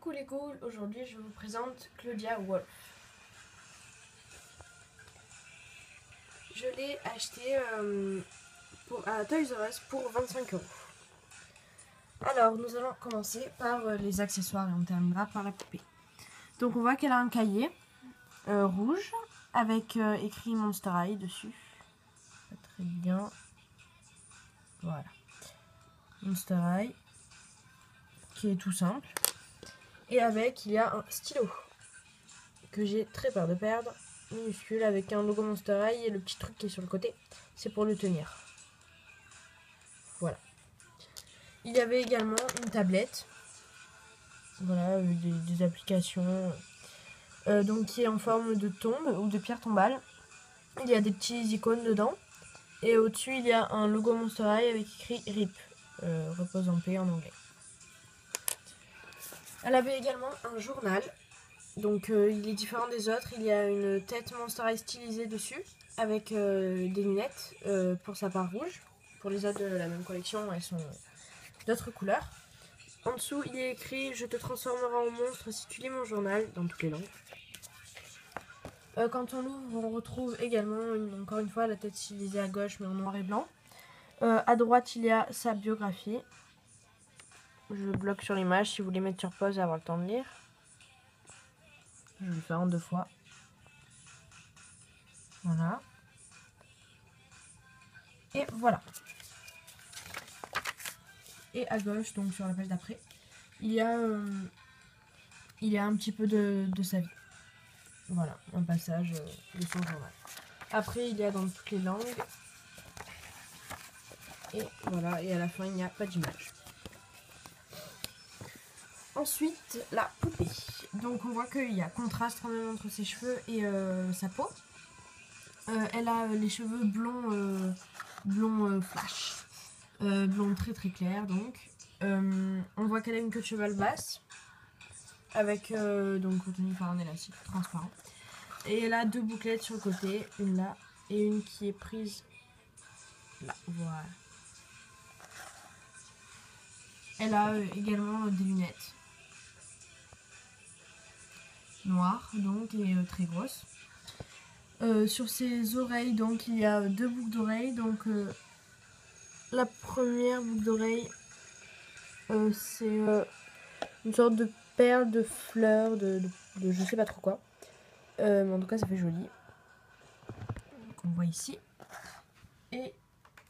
Coucou les ghouls, aujourd'hui je vous présente Claudia Wolf. Je l'ai acheté à Toys R Us pour 25 €. Alors nous allons commencer par les accessoires et on terminera par la poupée. Donc on voit qu'elle a un cahier rouge avec écrit Monster High dessus. Pas très bien. Voilà. Monster High qui est tout simple. Et avec il y a un stylo que j'ai très peur de perdre, minuscule, avec un logo Monster High et le petit truc qui est sur le côté, c'est pour le tenir. Voilà. Il y avait également une tablette, voilà, des applications, donc qui est en forme de tombe ou de pierre tombale. Il y a des petits icônes dedans et au-dessus il y a un logo Monster High avec écrit RIP, repose en paix en anglais. Elle avait également un journal. Donc il est différent des autres, il y a une tête Monster High stylisée dessus, avec des lunettes pour sa part rouge. Pour les autres de la même collection, elles sont d'autres couleurs. En dessous, il est écrit « Je te transformerai en monstre si tu lis mon journal » dans toutes les langues. Quand on l'ouvre, on retrouve également, encore une fois, la tête stylisée à gauche, mais en noir et blanc. À droite, il y a sa biographie. Je bloque sur l'image si vous voulez mettre sur pause et avoir le temps de lire. Je vais le faire en 2 fois. Voilà. Et voilà. Et à gauche, donc sur la page d'après, il y a un petit peu de sa vie. Voilà, un passage de son journal. Après, il y a dans toutes les langues. Et voilà, et à la fin, il n'y a pas d'image. Ensuite, la poupée. Donc on voit qu'il y a contraste quand même entre ses cheveux et sa peau. Elle a les cheveux blond flash. Blond très très clair donc. On voit qu'elle a une queue de cheval basse. Avec donc contenue par un élastique transparent. Et elle a 2 bouclettes sur le côté. Une là et une qui est prise là. Voilà. Elle a également des lunettes. Noires donc et très grosses. Sur ses oreilles, donc il y a 2 boucles d'oreilles. Donc la première boucle d'oreille, c'est une sorte de perle de fleurs, de je sais pas trop quoi. Mais en tout cas, ça fait joli. Qu'on voit ici. Et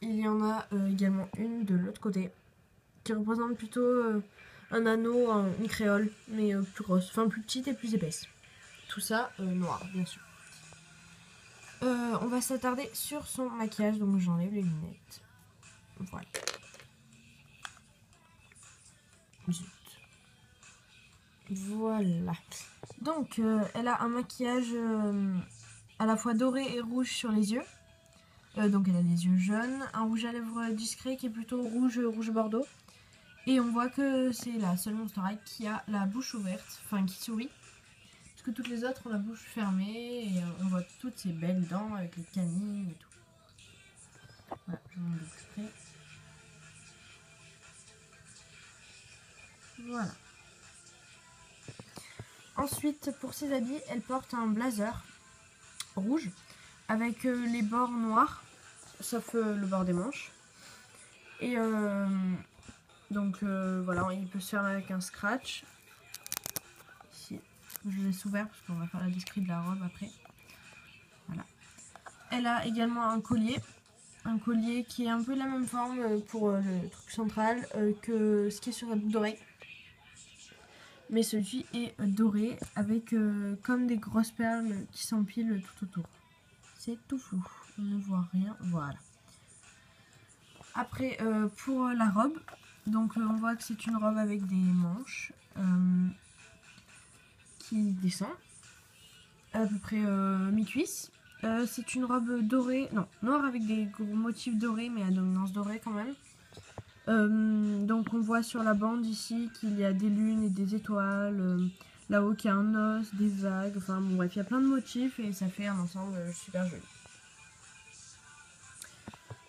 il y en a également une de l'autre côté qui représente plutôt un anneau, une créole, mais plus grosse, enfin plus petite et plus épaisse. Tout ça noir, bien sûr. On va s'attarder sur son maquillage, donc j'enlève les lunettes. Voilà. Zut. Voilà. Donc, elle a un maquillage à la fois doré et rouge sur les yeux. Donc elle a des yeux jaunes, un rouge à lèvres discret qui est plutôt rouge bordeaux. Et on voit que c'est la seule Monster High qui a la bouche ouverte, enfin qui sourit. Parce que toutes les autres ont la bouche fermée et on voit toutes ces belles dents avec les canines et tout. Voilà, je vous montre de plus près. Voilà. Ensuite, pour ses habits, elle porte un blazer rouge avec les bords noirs, sauf le bord des manches. Et donc voilà, il peut se faire avec un scratch. Ici, je laisse ouvert parce qu'on va faire la description de la robe après. Voilà. Elle a également un collier qui est un peu de la même forme pour le truc central que ce qui est sur la boucle d'oreille. Mais celui-ci est doré avec comme des grosses perles qui s'empilent tout autour. C'est tout flou, on ne voit rien, voilà. Après, pour la robe, donc on voit que c'est une robe avec des manches qui descend à peu près mi-cuisse. C'est une robe dorée, non, noire avec des gros motifs dorés, mais à dominance dorée quand même. Donc on voit sur la bande ici qu'il y a des lunes et des étoiles, là-haut qu'il y a un os, des vagues, enfin bon bref, il y a plein de motifs et ça fait un ensemble super joli.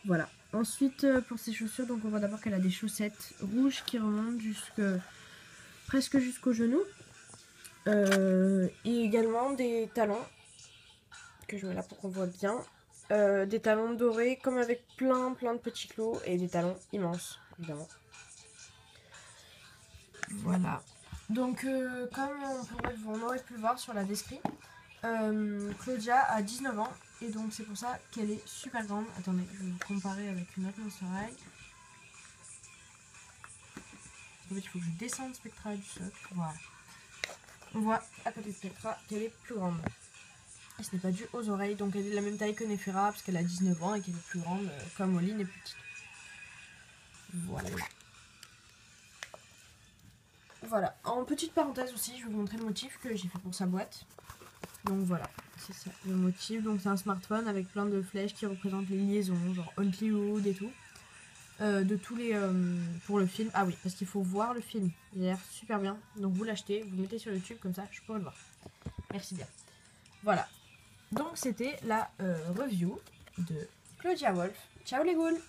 Voilà. Ensuite pour ses chaussures, donc on voit d'abord qu'elle a des chaussettes rouges qui remontent presque jusqu'au genou. Et également des talons que je mets là pour qu'on voit bien. Des talons dorés comme avec plein de petits clous et des talons immenses évidemment. Voilà. Donc comme on aurait pu le voir sur la description, Claudia a 19 ans et donc c'est pour ça qu'elle est super grande. Attendez, je vais vous comparer avec une autre Monster High. En fait, il faut que je descende Spectra du socle. Voilà. On voit à côté de Spectra qu'elle est plus grande. Et ce n'est pas dû aux oreilles, donc elle est de la même taille que Nefera parce qu'elle a 19 ans et qu'elle est plus grande, comme Molly n'est plus petite. Voilà. Voilà. En petite parenthèse aussi, je vais vous montrer le motif que j'ai fait pour sa boîte. Donc voilà, c'est ça le motif. Donc c'est un smartphone avec plein de flèches qui représentent les liaisons, genre Hollywood et tout. De tous les pour le film. Ah oui, parce qu'il faut voir le film. Il a l'air super bien. Donc vous l'achetez, vous le mettez sur YouTube comme ça, je pourrai le voir. Merci bien. Voilà. Donc c'était la review de Claudia Wolf. Ciao les ghouls!